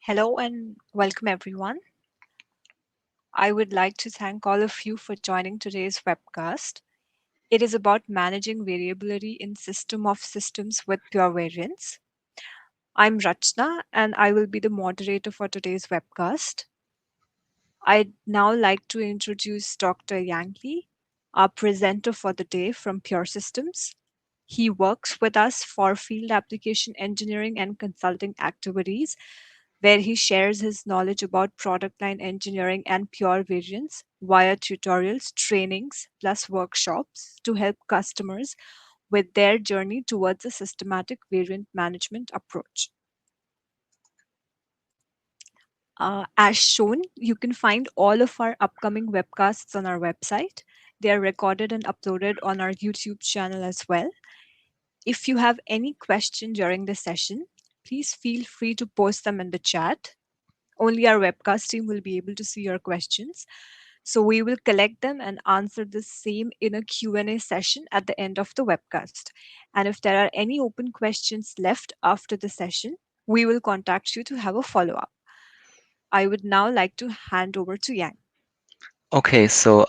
Hello and welcome everyone. I would like to thank all of you for joining today's webcast. It is about managing variability in system of systems with pure variance. I'm Rachna and I will be the moderator for today's webcast. I'd now like to introduce Dr. Yang Li, our presenter for the day from Pure Systems. He works with us for field application engineering and consulting activities, where he shares his knowledge about product line engineering and pure variants via tutorials, trainings, plus workshops to help customers with their journey towards a systematic variant management approach. As shown, you can find all of our upcoming webcasts on our website. They are recorded and uploaded on our YouTube channel as well. If you have any question during the session, please feel free to post them in the chat. Only our webcast team will be able to see your questions. So we will collect them and answer the same in a Q&A session at the end of the webcast. And if there are any open questions left after the session, we will contact you to have a follow-up. I would now like to hand over to Yang. Okay, so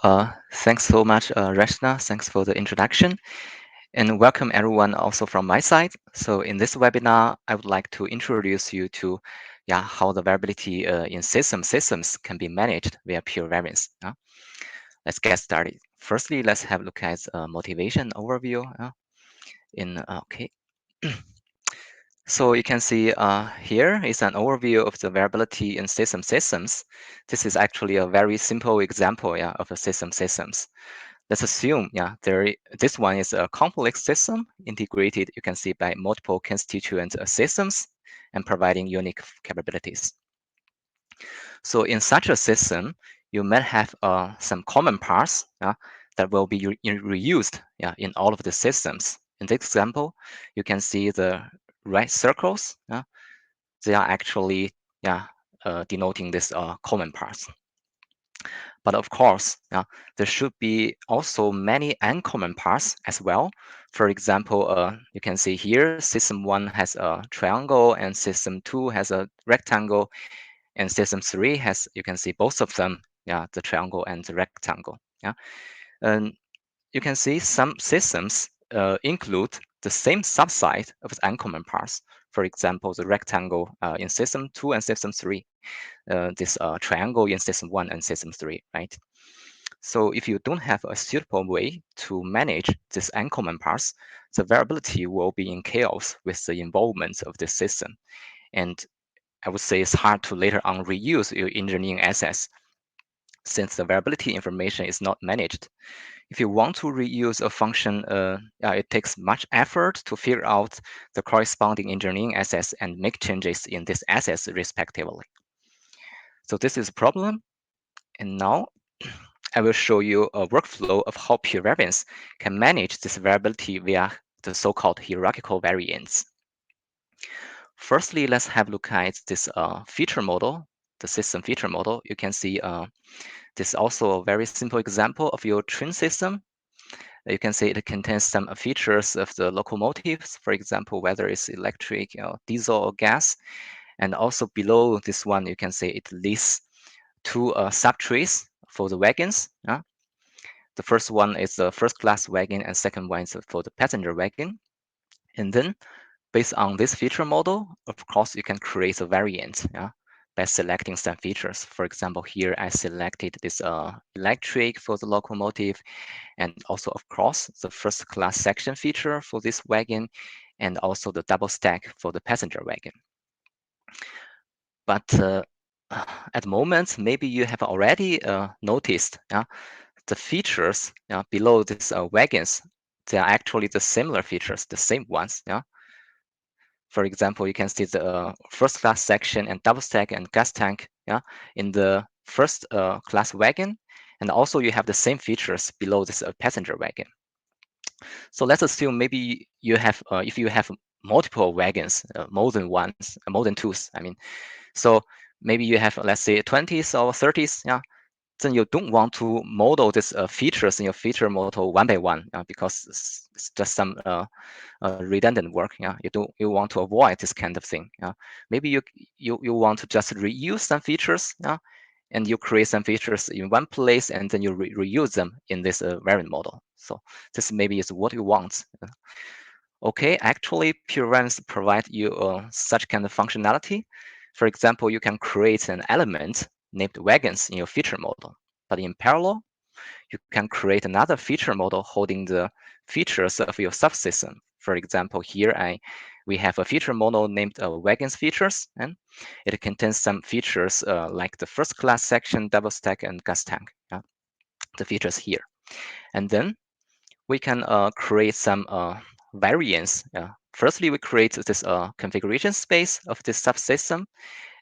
thanks so much, Rachna. Thanks for the introduction. And welcome everyone also from my side. So in this webinar, I would like to introduce you to how the variability in systems can be managed via pure variance. Let's get started. Firstly, let's have a look at motivation overview. Okay. So you can see here is an overview of the variability in systems. This is actually a very simple example of a systems. Let's assume this one is a complex system integrated, you can see, by multiple constituent systems and providing unique capabilities. So in such a system, you might have some common parts that will be reused in all of the systems. In this example, you can see the red circles. They are actually denoting this common parts. But of course, there should be also many uncommon parts as well. For example, you can see here, system 1 has a triangle and system 2 has a rectangle, and system 3 has, you can see both of them, the triangle and the rectangle. And you can see some systems include the same subset of the uncommon parts. For example, the rectangle in system 2 and system 3, this triangle in system 1 and system 3, right? So if you don't have a suitable way to manage these uncommon parts, the variability will be in chaos with the involvement of the system. And I would say it's hard to later on reuse your engineering assets since the variability information is not managed. If you want to reuse a function, it takes much effort to figure out the corresponding engineering assets and make changes in these assets respectively. So this is a problem. And now I will show you a workflow of how pure variance can manage this variability via the so-called hierarchical variance. Firstly, let's have a look at this feature model, the system feature model. You can see this is also a very simple example of your train system. You can see it contains some features of the locomotives, for example, whether it's electric, diesel, or gas. And also below this one, you can see it lists two subtrees for the wagons. The first one is the first class wagon, and second one is for the passenger wagon. And then, based on this feature model, of course, you can create a variant by selecting some features. For example, here I selected this electric for the locomotive, and also, of course, the first class section feature for this wagon, and also the double stack for the passenger wagon. But at the moment, maybe you have already noticed the features below these wagons. They are actually the similar features, the same ones. For example, you can see the first class section and double stack and gas tank in the first class wagon. And also you have the same features below this passenger wagon. So let's assume maybe you have, if you have multiple wagons, more than two, I mean. So maybe you have, let's say, 20s or 30s, then you don't want to model these features in your feature model one by one because it's just some redundant work. You want to avoid this kind of thing. Maybe you want to just reuse some features. And you create some features in one place and then you reuse them in this variant model. So this maybe is what you want. Okay, actually, pure variants provide you such kind of functionality. For example, you can create an element named wagons in your feature model. But in parallel, you can create another feature model holding the features of your subsystem. For example, here we have a feature model named wagons features, and it contains some features like the first class section, double stack, and gas tank. The features here. And then we can create some variants. Firstly, we create this configuration space of this subsystem.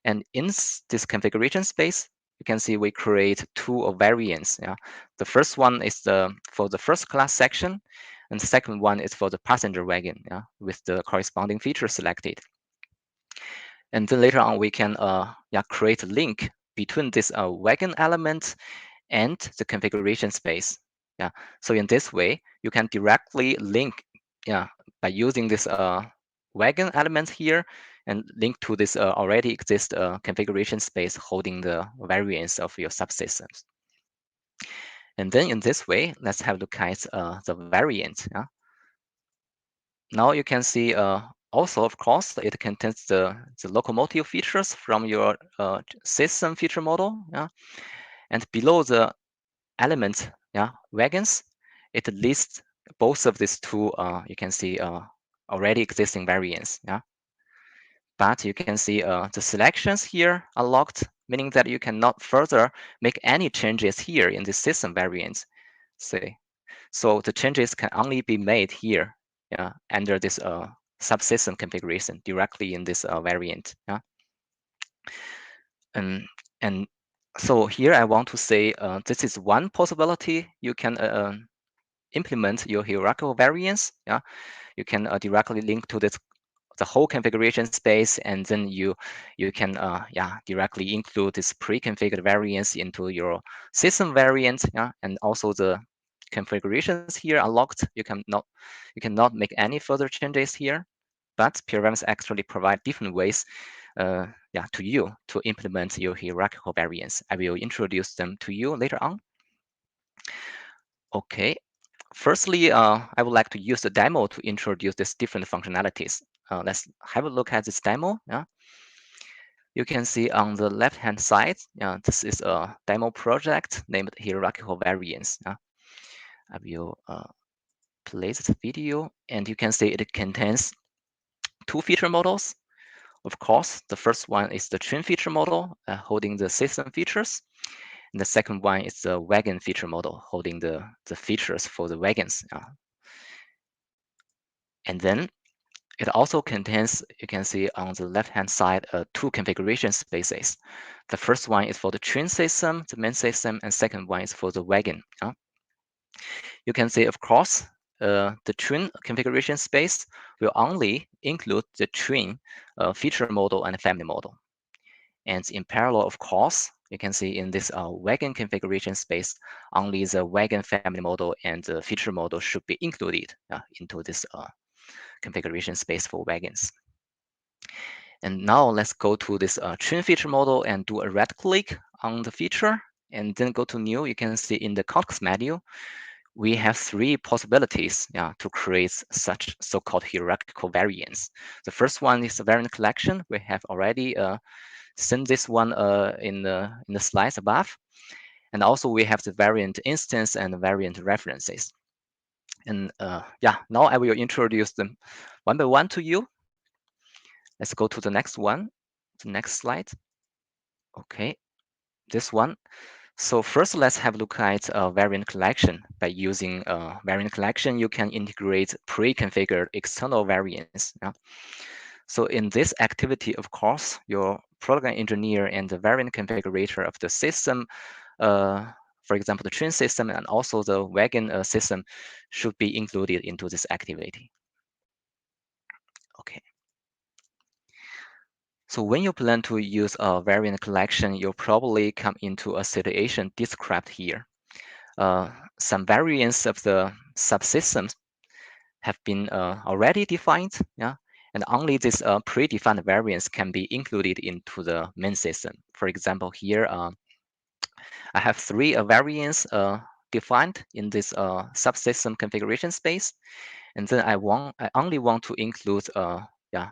And in this configuration space, you can see we create two variants. The first one is for the first class section, and the second one is for the passenger wagon with the corresponding feature selected. And then later on, we can create a link between this wagon element and the configuration space. So in this way, you can directly link by using this wagon element here and link to this already exist configuration space holding the variance of your subsystems. And then in this way, let's have a look at the variant. Now you can see also, of course, it contains the locomotive features from your system feature model. And below the element wagons, it lists both of these two, you can see already existing variants. But you can see the selections here are locked, meaning that you cannot further make any changes here in the system variants. See, so the changes can only be made here under this subsystem configuration directly in this variant. And so here I want to say this is one possibility you can implement your hierarchical variance. You can directly link to the whole configuration space, and then you can directly include this pre-configured variance into your system variant. And also the configurations here are locked. You cannot make any further changes here. But pure variants actually provide different ways to you to implement your hierarchical variance. I will introduce them to you later on. Okay. Firstly, I would like to use the demo to introduce these different functionalities. Let's have a look at this demo. You can see on the left-hand side, this is a demo project named Hierarchical Variance. I will play this video, and you can see it contains two feature models. Of course, the first one is the train feature model holding the system features. And the second one is the wagon feature model holding the features for the wagons. And then it also contains, you can see on the left-hand side, two configuration spaces. The first one is for the train system, the main system, and second one is for the wagon. You can see, of course, the train configuration space will only include the train feature model and family model. And in parallel, of course, you can see in this wagon configuration space, only the wagon family model and the feature model should be included into this configuration space for wagons. And now let's go to this train feature model and do a right click on the feature and then go to new. You can see in the context menu, we have three possibilities to create such so-called hierarchical variants. The first one is the variant collection. We have already seen this one in the slides above. And also we have the variant instance and variant references. And now I will introduce them one by one to you. Let's go to the next one, the next slide. Okay, this one. So first, let's have a look at variant collection. By using variant collection, you can integrate pre-configured external variants. So in this activity, of course, your program engineer and the variant configurator of the system, for example, the train system and also the wagon system should be included into this activity. Okay. So when you plan to use a variant collection, you'll probably come into a situation described here. Some variants of the subsystems have been already defined, yeah, and only these predefined variants can be included into the main system. For example, here I have three variants defined in this subsystem configuration space, and then I only want to include yeah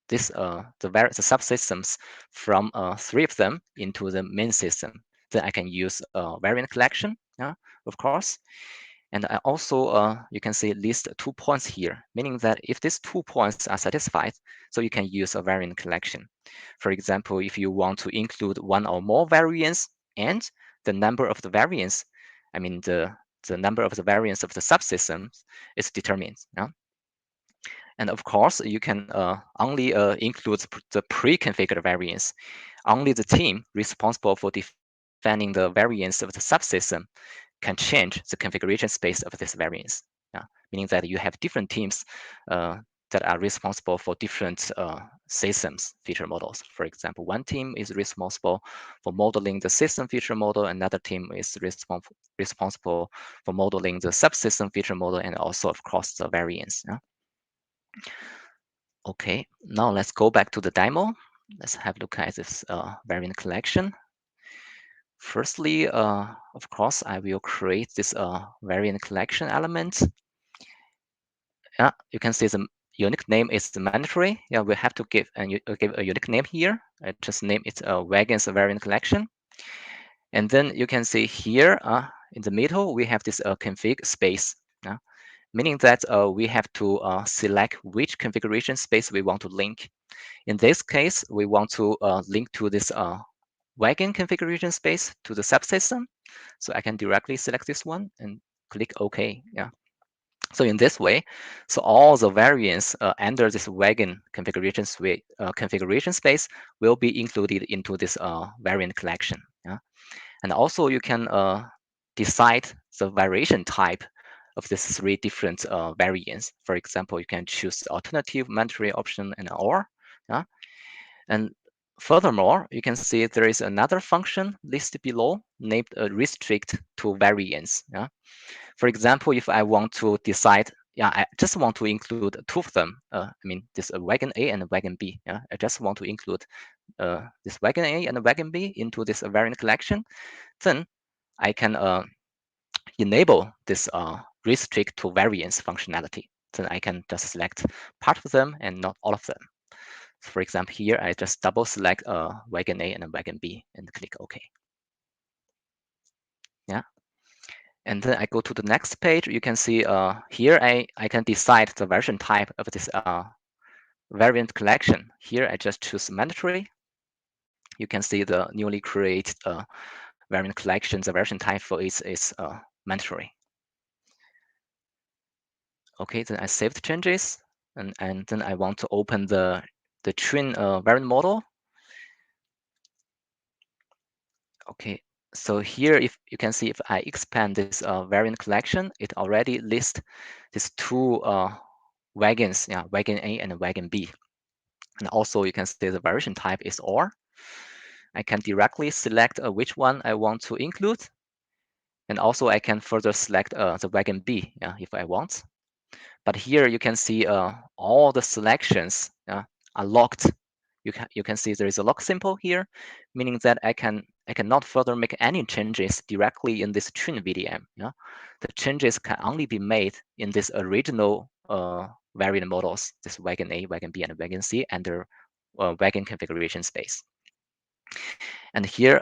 this the subsystems from three of them into the main system. Then I can use variant collection, yeah, of course. And I also, you can see list 2 points here, meaning that if these 2 points are satisfied, so you can use a variant collection. For example, if you want to include one or more variants and the number of the variants, I mean the number of the variants of the subsystems is determined. Yeah? And of course, you can only include the pre-configured variants. Only the team responsible for defining the variants of the subsystem can change the configuration space of this variance. Yeah? Meaning that you have different teams uh, that are responsible for different systems feature models. For example, one team is responsible for modeling the system feature model, another team is responsible for modeling the subsystem feature model, and also, of course, the variance. Yeah? Okay, now let's go back to the demo. Let's have a look at this variant collection. Firstly, of course, I will create this variant collection element. Yeah, you can see the unique name is mandatory. Yeah, we have to give a unique name here. I just name it wagons variant collection. And then you can see here in the middle, we have this config space. Yeah, meaning that we have to select which configuration space we want to link. In this case, we want to link to this wagon configuration space to the subsystem. So I can directly select this one and click OK. Yeah. So in this way, so all the variants under this wagon configuration space will be included into this variant collection. Yeah. And also you can decide the variation type of these three different variants. For example, you can choose alternative mandatory option and or. Yeah. And furthermore, you can see there is another function listed below named restrict to variants. Yeah? For example, if I want to decide, yeah, I just want to include two of them. I mean, this wagon A and wagon B. Yeah, I just want to include this wagon A and wagon B into this variant collection. Then I can enable this restrict to variance functionality. Then I can just select part of them and not all of them. So for example, here I just double select wagon A and wagon B and click OK. Yeah. And then I go to the next page. You can see here I can decide the version type of this variant collection. Here I just choose mandatory. You can see the newly created variant collection. The version type for it is mandatory. Okay, then I save the changes, and then I want to open the train variant model. Okay, so here, if you can see, if I expand this variant collection, it already lists these two wagons, yeah, wagon A and wagon B. And also you can see the version type is OR. I can directly select which one I want to include. And also I can further select the wagon B, yeah, if I want. But here you can see all the selections are locked. You can see there is a lock symbol here, meaning that I cannot further make any changes directly in this train VDM. Yeah, the changes can only be made in this original variant models, this wagon A, wagon B, and wagon C under wagon configuration space. And here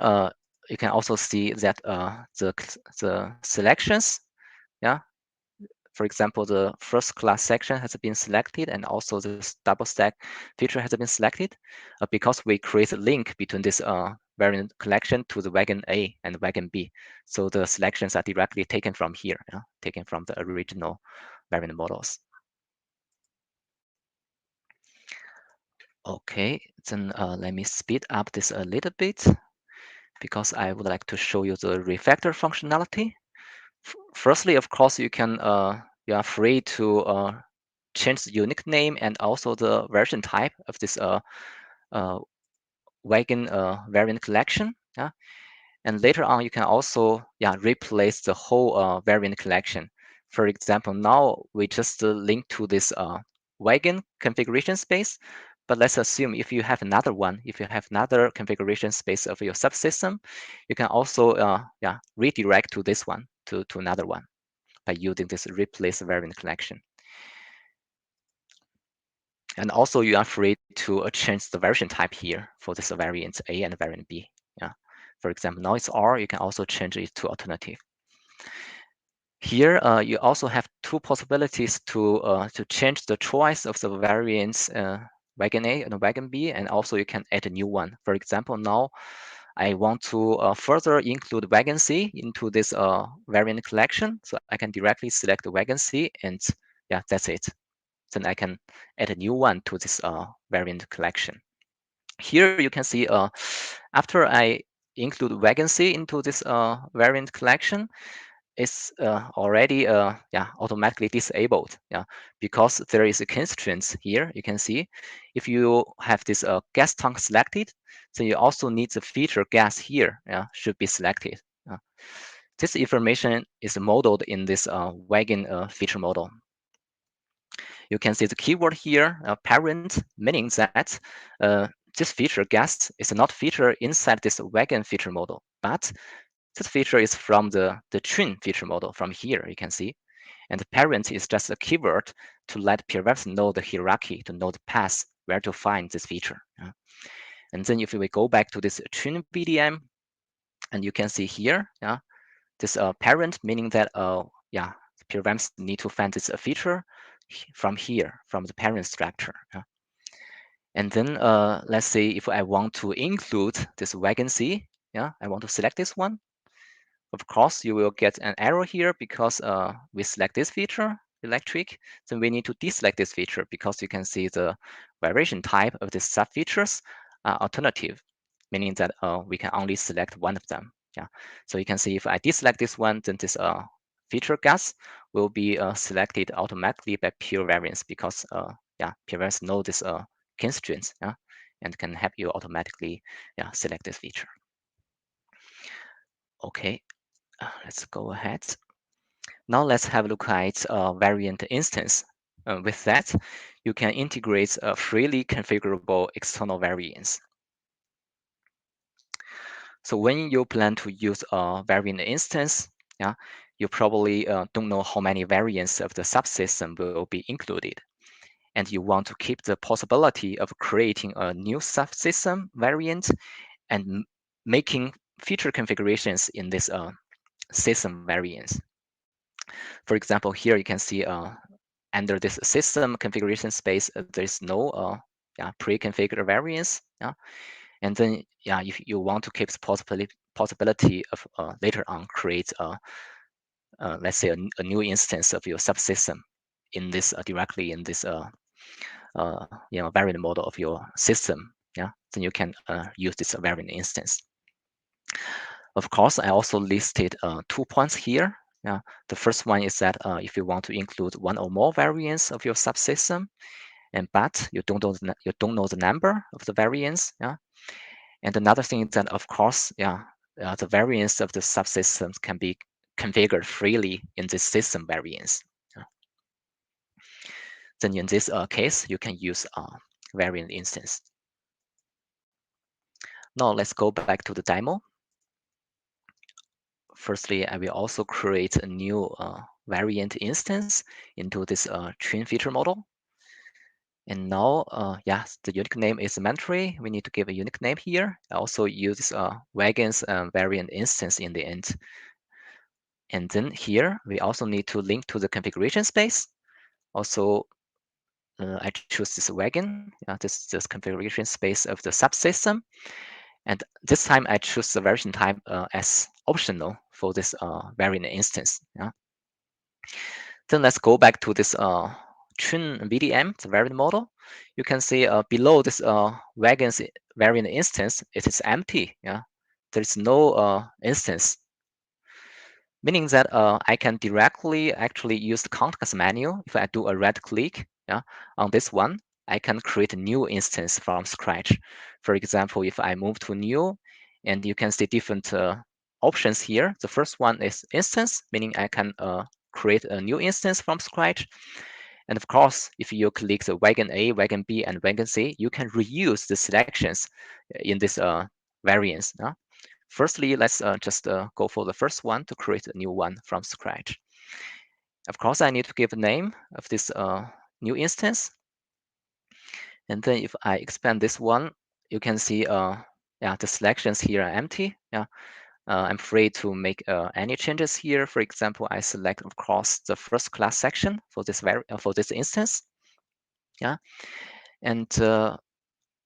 you can also see that the selections, yeah, for example, the first class section has been selected, and also this double stack feature has been selected because we create a link between this variant collection to the wagon A and wagon B. So the selections are directly taken from here, taken from the original variant models. Okay, then let me speed up this a little bit because I would like to show you the refactor functionality. Firstly, of course, you are free to change the unique name and also the version type of this wagon variant collection. Yeah, and later on, you can also replace the whole variant collection. For example, now we just link to this wagon configuration space. But let's assume if you have another one, if you have another configuration space of your subsystem, you can also redirect to this one, to another one by using this replace variant collection. And also you are free to change the version type here for this variant A and variant B. Yeah. For example, now it's R, you can also change it to alternative. Here, you also have two possibilities to change the choice of the variants wagon A and wagon B, and also you can add a new one. For example, now I want to further include wagon C into this variant collection, so I can directly select the wagon C, and yeah, that's it. Then I can add a new one to this variant collection. Here you can see after I include wagon C into this variant collection, it's already automatically disabled, because there is a constraint here. You can see if you have this gas tank selected, then you also need the feature gas here should be selected. This information is modeled in this wagon feature model. You can see the keyword here, parent, meaning that this feature gas is not feature inside this wagon feature model, but this feature is from the twin feature model from here, you can see. And the parent is just a keyword to let PRVs know the hierarchy, to know the path where to find this feature. And then if we go back to this twin VDM, and you can see here, this parent, meaning that PRVs need to find this feature from here, from the parent structure. And then let's say if I want to include this wagon C, I want to select this one. Of course, you will get an error here because we select this feature, electric. Then we need to deselect this feature because you can see the variation type of the sub-features are alternative, meaning that we can only select one of them. Yeah. So you can see if I deselect this one, then this feature gas will be selected automatically by pure variance because pure variance know this constraints, and can help you automatically select this feature. Okay, let's go ahead. Now let's have a look at variant instance. With that, you can integrate freely configurable external variants. So when you plan to use a variant instance, you probably don't know how many variants of the subsystem will be included. And you want to keep the possibility of creating a new subsystem variant and making feature configurations in this system variants. For example, here you can see under this system configuration space, there is no pre-configured variants. And then, if you want to keep the possibility of later on create, let's say, a new instance of your subsystem in this directly in this variant model of your system, then you can use this variant instance. Of course, I also listed 2 points here. The first one is that if you want to include one or more variants of your subsystem, but you don't know the number of the variants. And another thing is that, of course, the variants of the subsystems can be configured freely in this system variants. Then in this case, you can use variant instance. Now let's go back to the demo. Firstly, I will also create a new variant instance into this twin feature model. And now, the unique name is mandatory. We need to give a unique name here. I also use wagons variant instance in the end. And then here, we also need to link to the configuration space. Also, I choose this wagon. This configuration space of the subsystem. And this time, I choose the version type as optional for this variant instance. Then let's go back to this twin VDM, the variant model. You can see below this wagons variant instance, it is empty. There is no instance, meaning that I can directly actually use the context menu. If I do a right click on this one, I can create a new instance from scratch. For example, if I move to new, and you can see different options here. The first one is instance, meaning I can create a new instance from scratch. And of course, if you click the wagon A, wagon B, and wagon C, you can reuse the selections in this variance. Firstly, let's just go for the first one to create a new one from scratch. Of course, I need to give a name of this new instance. And then if I expand this one, you can see yeah, the selections here are empty. Yeah, I'm free to make any changes here. For example, I select, of course, the first class section for this instance. Yeah, and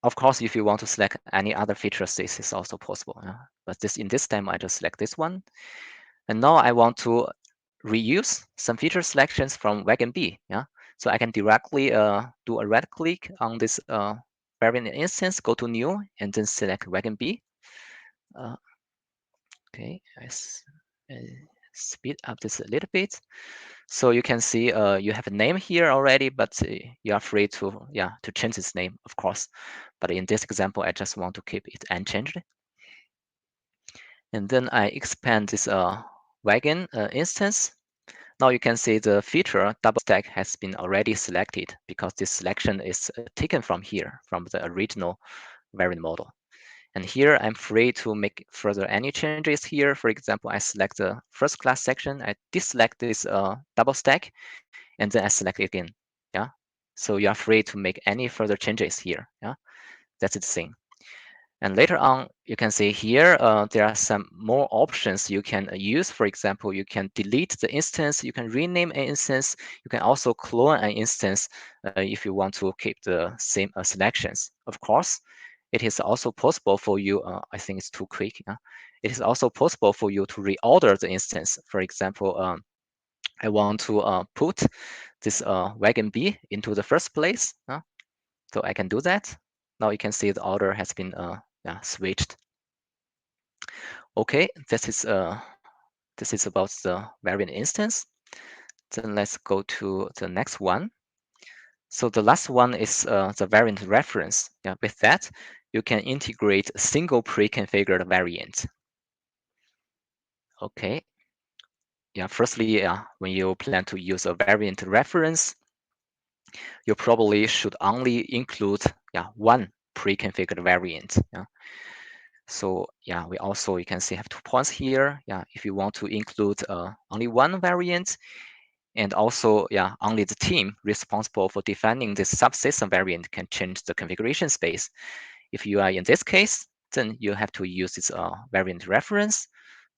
of course, if you want to select any other features, this is also possible. Yeah? But in this time, I just select this one. And now I want to reuse some feature selections from wagon B. Yeah, so I can directly do a right click on this variant instance, go to new, and then select wagon B. Uh, okay, uh, speed up this a little bit. So you can see you have a name here already, but you are free to to change this name, of course. But in this example, I just want to keep it unchanged. And then I expand this wagon instance. Now you can see the feature double stack has been already selected because this selection is taken from here, from the original variant model. And here I'm free to make further any changes here. For example, I select the first class section, I deselect this double stack, and then I select it again. Yeah. So you are free to make any further changes here. Yeah. That's the thing. And later on, you can see here, there are some more options you can use. For example, you can delete the instance, you can rename an instance, you can also clone an instance if you want to keep the same selections. Of course, it is also possible for you, I think it's too quick. It is also possible for you to reorder the instance. For example, I want to put this wagon B into the first place. So I can do that. Now you can see the order has been switched. Okay, this is about the variant instance. Then let's go to the next one. So the last one is the variant reference. Yeah, with that, you can integrate a single pre-configured variant. Okay. Yeah, firstly, when you plan to use a variant reference, you probably should only include one pre-configured variant. Yeah. So yeah, we also, you can see, have 2 points here. Yeah, if you want to include only one variant, and also only the team responsible for defining this subsystem variant can change the configuration space. If you are in this case, then you have to use this variant reference.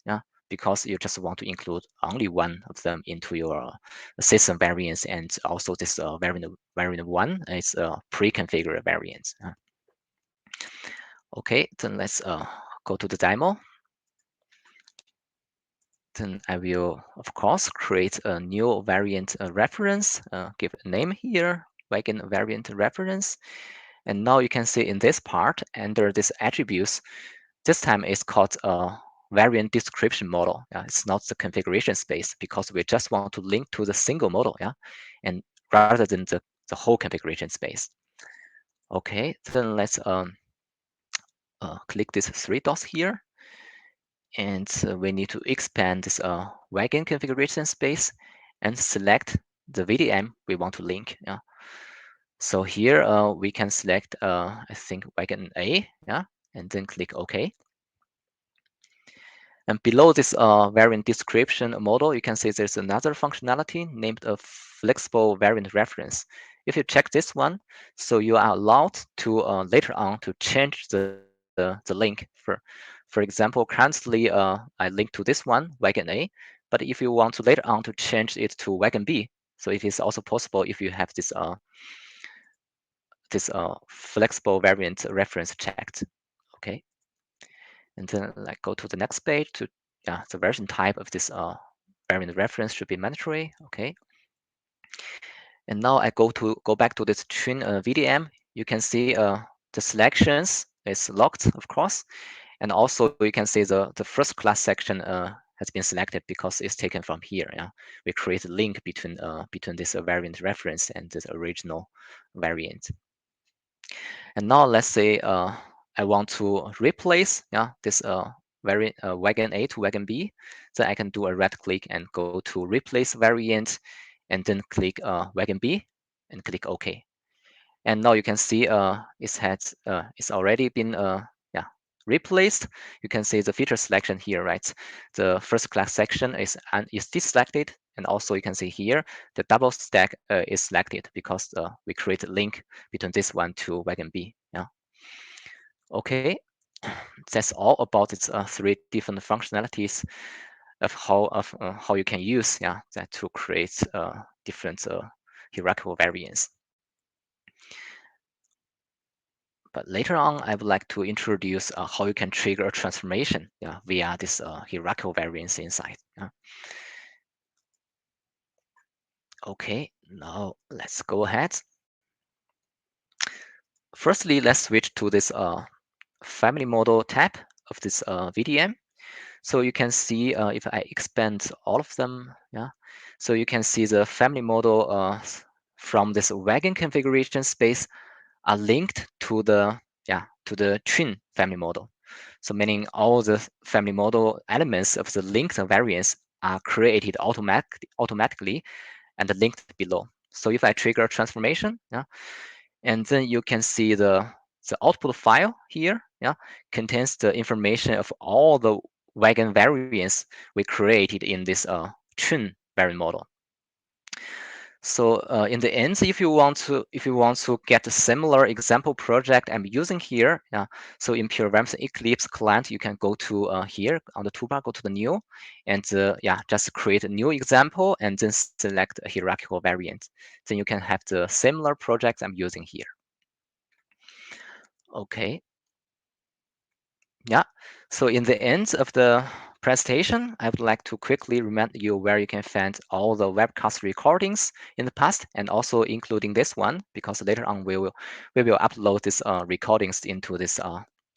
Yeah, because you just want to include only one of them into your system variants, and also this variant one is a pre-configured variant. Okay, then let's go to the demo. Then I will, of course, create a new variant reference, give a name here, wagon variant reference. And now you can see in this part, under this attributes, this time it's called a variant description model. It's not the configuration space because we just want to link to the single model, and rather than the whole configuration space. Okay, then let's click these 3 dots here. And we need to expand this wagon configuration space and select the VDM we want to link. So here we can select, I think, wagon A, and then click OK. And below this variant description model, you can see there's another functionality named a flexible variant reference. If you check this one, so you are allowed to later on to change the link. For example, currently I link to this one, wagon A, but if you want to later on to change it to wagon B, so it is also possible if you have this flexible variant reference checked. Okay. And then like go to the next page to the version type of this variant reference should be mandatory. Okay. And now I go back to this train VDM. You can see the selections is locked, of course, and also you can see the first class section has been selected because it's taken from here. We create a link between this variant reference and this original variant. And now let's say I want to replace this wagon A to wagon B. Then I can do a right click and go to replace variant, and then click wagon B and click OK. And now you can see it's already been replaced. You can see the feature selection here, right? The first class section is deselected, and also you can see here the double stack is selected because we create a link between this one to wagon B. Yeah. Okay, that's all about its three different functionalities of how you can use that to create different hierarchical variants. But later on, I would like to introduce how you can trigger a transformation via this hierarchical variance inside. Okay, now let's go ahead. Firstly, let's switch to this family model tab of this VDM. So you can see if I expand all of them, so you can see the family model from this wagon configuration space are linked to the twin family model. So meaning all the family model elements of the linked variants are created automatically and linked below. So if I trigger transformation, and then you can see the output file here, contains the information of all the wagon variants we created in this twin variant model. So in the end, if you want to get a similar example project I'm using here, so in Pure Ramps Eclipse client, you can go to here on the toolbar, go to the new, and just create a new example and then select a hierarchical variant. Then you can have the similar projects I'm using here. Okay. Yeah. So in the end of the presentation, I would like to quickly remind you where you can find all the webcast recordings in the past, and also including this one, because later on we will upload these recordings into this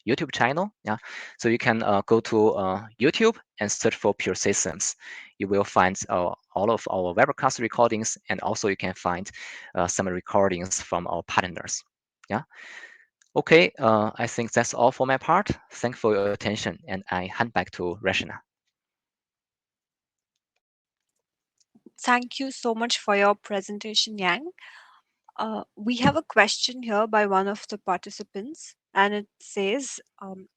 YouTube channel. Yeah. So you can go to YouTube and search for Pure Systems. You will find all of our webcast recordings, and also you can find some recordings from our partners. Yeah. Okay, I think that's all for my part. Thanks for your attention, and I hand back to Rashina. Thank you so much for your presentation, Yang. We have a question here by one of the participants, and it says,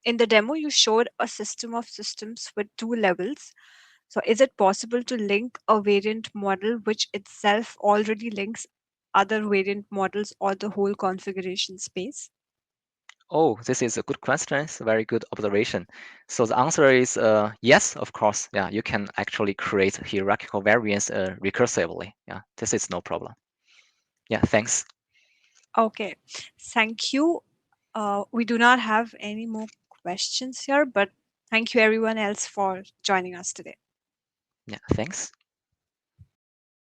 in the demo, you showed a system of systems with two levels. So, is it possible to link a variant model which itself already links other variant models or the whole configuration space? Oh, this is a good question. It's a very good observation. So the answer is yes, of course. Yeah, you can actually create hierarchical variants recursively. Yeah, this is no problem. Yeah, thanks. Okay, thank you. We do not have any more questions here, but thank you everyone else for joining us today. Yeah, thanks.